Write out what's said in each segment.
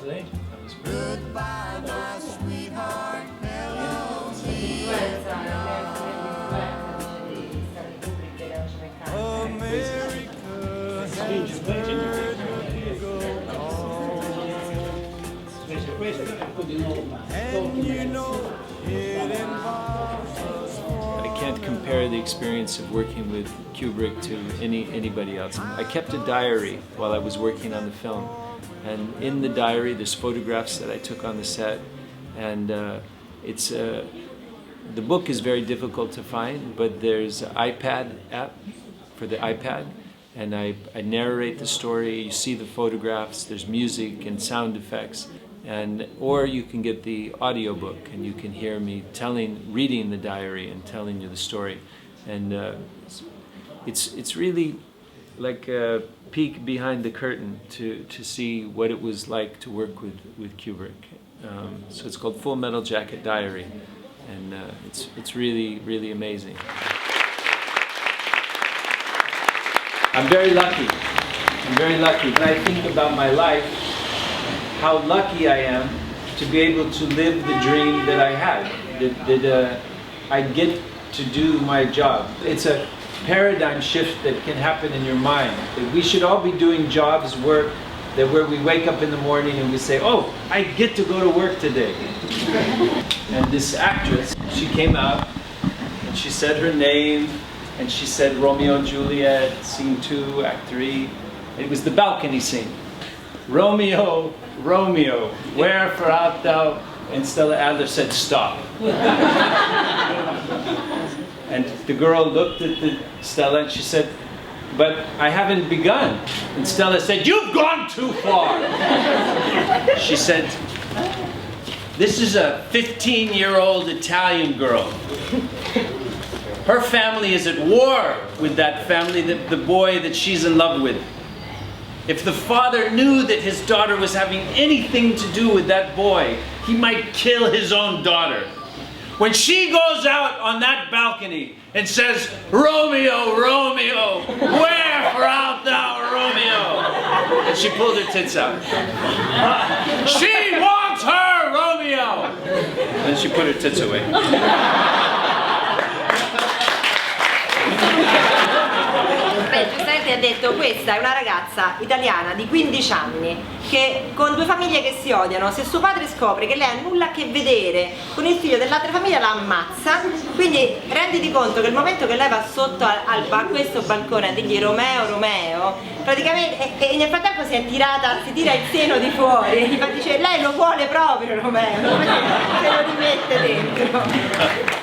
today. That was Goodbye, my sweetheart, I can't compare the experience of working with Kubrick to anybody else. I kept a diary while I was working on the film, and in the diary there's photographs that I took on the set, and the book is very difficult to find, but there's an iPad app for the iPad, and I narrate the story. You see the photographs, there's music and sound effects, or you can get the audiobook and you can hear me reading the diary and telling you the story. And it's really like a peek behind the curtain to see what it was like to work with Kubrick. So it's called Full Metal Jacket Diary, and it's really, really amazing. I'm very lucky. When I think about my life, how lucky I am to be able to live the dream that I had, that I get to do my job. It's a paradigm shift that can happen in your mind, that we should all be doing jobs, work, that where we wake up in the morning and we say, oh, I get to go to work today. And this actress, she came out and she said her name, and she said Romeo and Juliet, scene 2, act 3. It was the balcony scene. Romeo, Romeo, wherefore art thou? And Stella Adler said, stop. And the girl looked at Stella and she said, but I haven't begun. And Stella said, you've gone too far. She said, this is a 15-year-old Italian girl. Her family is at war with that family, the boy that she's in love with. If the father knew that his daughter was having anything to do with that boy, he might kill his own daughter. When she goes out on that balcony and says, Romeo, Romeo, wherefore art thou, Romeo? And she pulled her tits out. She wants her, Romeo! And then she put her tits away. Beh, giustamente ha detto, questa è una ragazza italiana di 15 anni che con due famiglie che si odiano, se suo padre scopre che lei ha nulla a che vedere con il figlio dell'altra famiglia la ammazza, quindi renditi conto che il momento che lei va sotto a questo balcone a dirgli Romeo, Romeo, praticamente e nel frattempo si tira il seno di fuori, gli dice lei lo vuole proprio Romeo, se lo rimette dentro.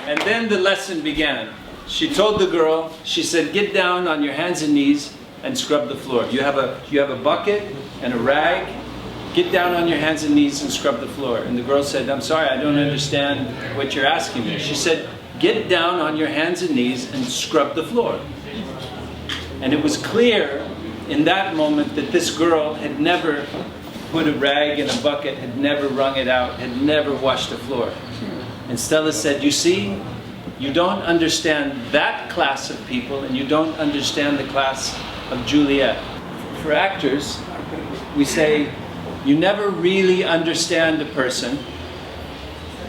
And then the lesson began. She told the girl, she said, get down on your hands and knees and scrub the floor. You have a bucket and a rag. Get down on your hands and knees and scrub the floor. And the girl said, I'm sorry, I don't understand what you're asking me. She said, get down on your hands and knees and scrub the floor. And it was clear in that moment that this girl had never put a rag in a bucket, had never wrung it out, had never washed the floor. And Stella said, you see, you don't understand that class of people, and you don't understand the class of Juliet. For actors, we say, you never really understand a person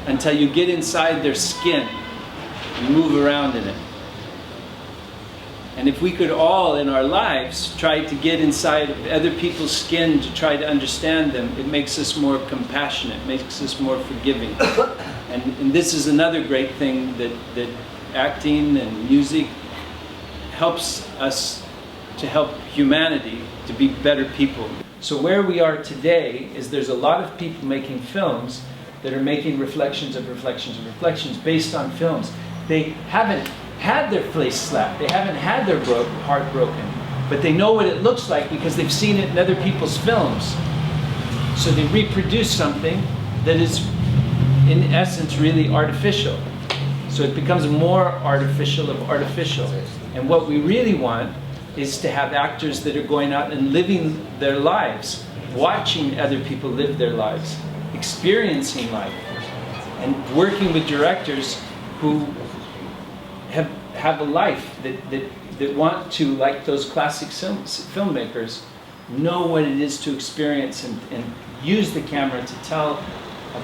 until you get inside their skin and move around in it. And if we could all in our lives try to get inside other people's skin to try to understand them, it makes us more compassionate, makes us more forgiving. And this is another great thing that acting and music helps us to help humanity to be better people. So where we are today is there's a lot of people making films that are making reflections of reflections of reflections based on films. They haven't had their face slapped, they haven't had their heart broken, but they know what it looks like because they've seen it in other people's films. So they reproduce something that is in essence really artificial. So it becomes more artificial of artificial. And what we really want is to have actors that are going out and living their lives, watching other people live their lives, experiencing life, and working with directors who have a life that want to, like those classic filmmakers, know what it is to experience and use the camera to tell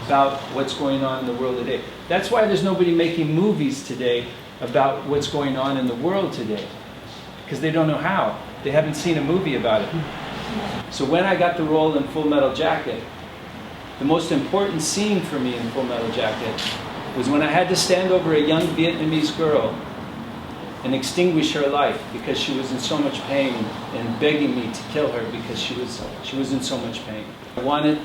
about what's going on in the world today. That's why there's nobody making movies today about what's going on in the world today, because they don't know how. They haven't seen a movie about it. So when I got the role in Full Metal Jacket, the most important scene for me in Full Metal Jacket was when I had to stand over a young Vietnamese girl and extinguish her life because she was in so much pain and begging me to kill her because she was in so much pain. I wanted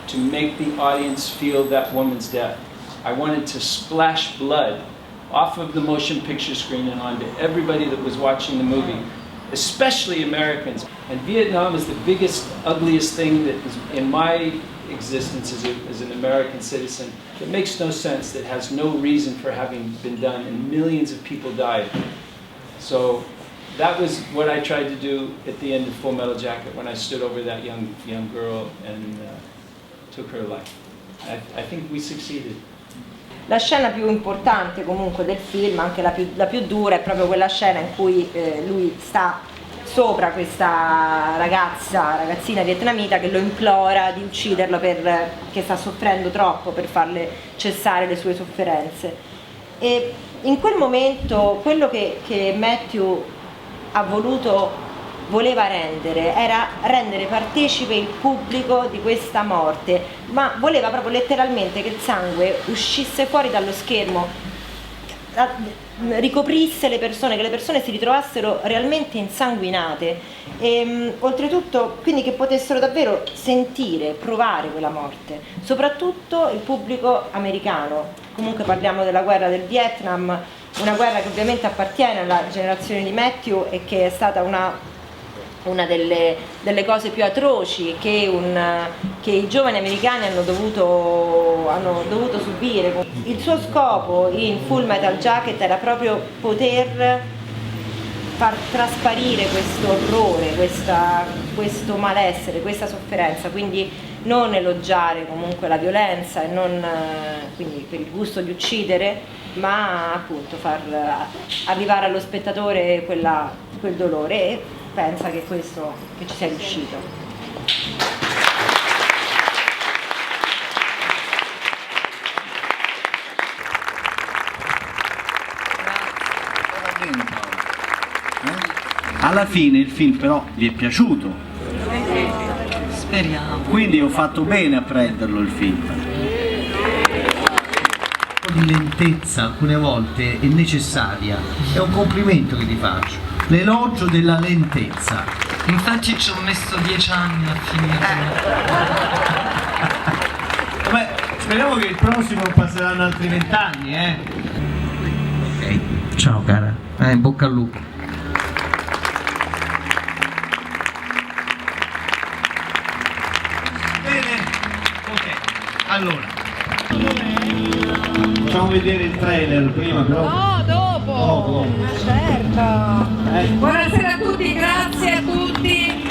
to make the audience feel that woman's death. I wanted to splash blood off of the motion picture screen and onto everybody that was watching the movie, especially Americans. And Vietnam is the biggest, ugliest thing that is in my existence as an American citizen. It makes no sense, that has no reason for having been done, and millions of people died. So that was what I tried to do at the end of Full Metal Jacket when I stood over that young girl and took her life. I think we succeeded. La scena più importante comunque del film, anche la più dura, è proprio quella scena in cui lui sta sopra questa ragazzina vietnamita che lo implora di ucciderlo perché sta soffrendo troppo, per farle cessare le sue sofferenze. E in quel momento quello che Matthew voleva rendere era rendere partecipe il pubblico di questa morte, ma voleva proprio letteralmente che il sangue uscisse fuori dallo schermo, ricoprisse le persone, che le persone si ritrovassero realmente insanguinate e oltretutto quindi che potessero davvero sentire, provare quella morte, soprattutto il pubblico americano. Comunque parliamo della guerra del Vietnam, una guerra che ovviamente appartiene alla generazione di Matthew e che è stata una delle cose più atroci che i giovani americani hanno dovuto subire. Il suo scopo in Full Metal Jacket era proprio poter far trasparire questo orrore, questo malessere, questa sofferenza, quindi non elogiare comunque la violenza e non quindi per il gusto di uccidere, ma appunto far arrivare allo spettatore quel dolore, e pensa che ci sia riuscito. Alla fine il film però vi è piaciuto. Speriamo. Quindi ho fatto bene a prenderlo il film. Di lentezza alcune volte è necessaria, è un complimento che ti faccio, l'elogio della lentezza. Infatti ci ho messo 10 anni a finire. Beh, speriamo che il prossimo passeranno altri 20 anni, Ok, ciao cara, in bocca al lupo. Bene, ok, allora facciamo vedere il trailer prima però. No, dopo! Certo! Buonasera a tutti, grazie a tutti!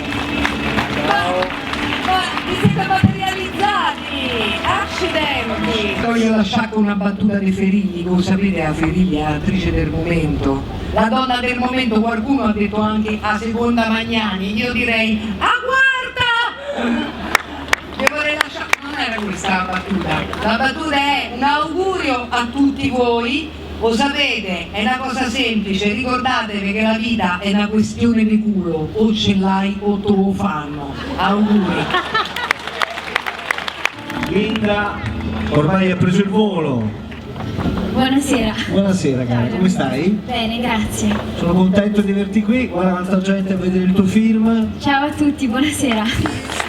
Ma vi siete materializzati! Accidenti! Voglio lasciare con una battuta di Ferilli, come sapete la Ferilli è l'attrice del momento. La donna del momento, qualcuno ha detto anche a seconda Magnani, io direi a guarda! Io vorrei lasciare, non era questa la battuta, la battuta è un augurio a tutti voi, lo sapete, è una cosa semplice, ricordatevi che la vita è una questione di culo, o ce l'hai o te lo fanno, auguri. Linda, ormai ha preso il volo. Buonasera. Buonasera cara, come stai? Bene, grazie. Sono contento di averti qui, guarda quanta gente a vedere il tuo film. Ciao a tutti, buonasera.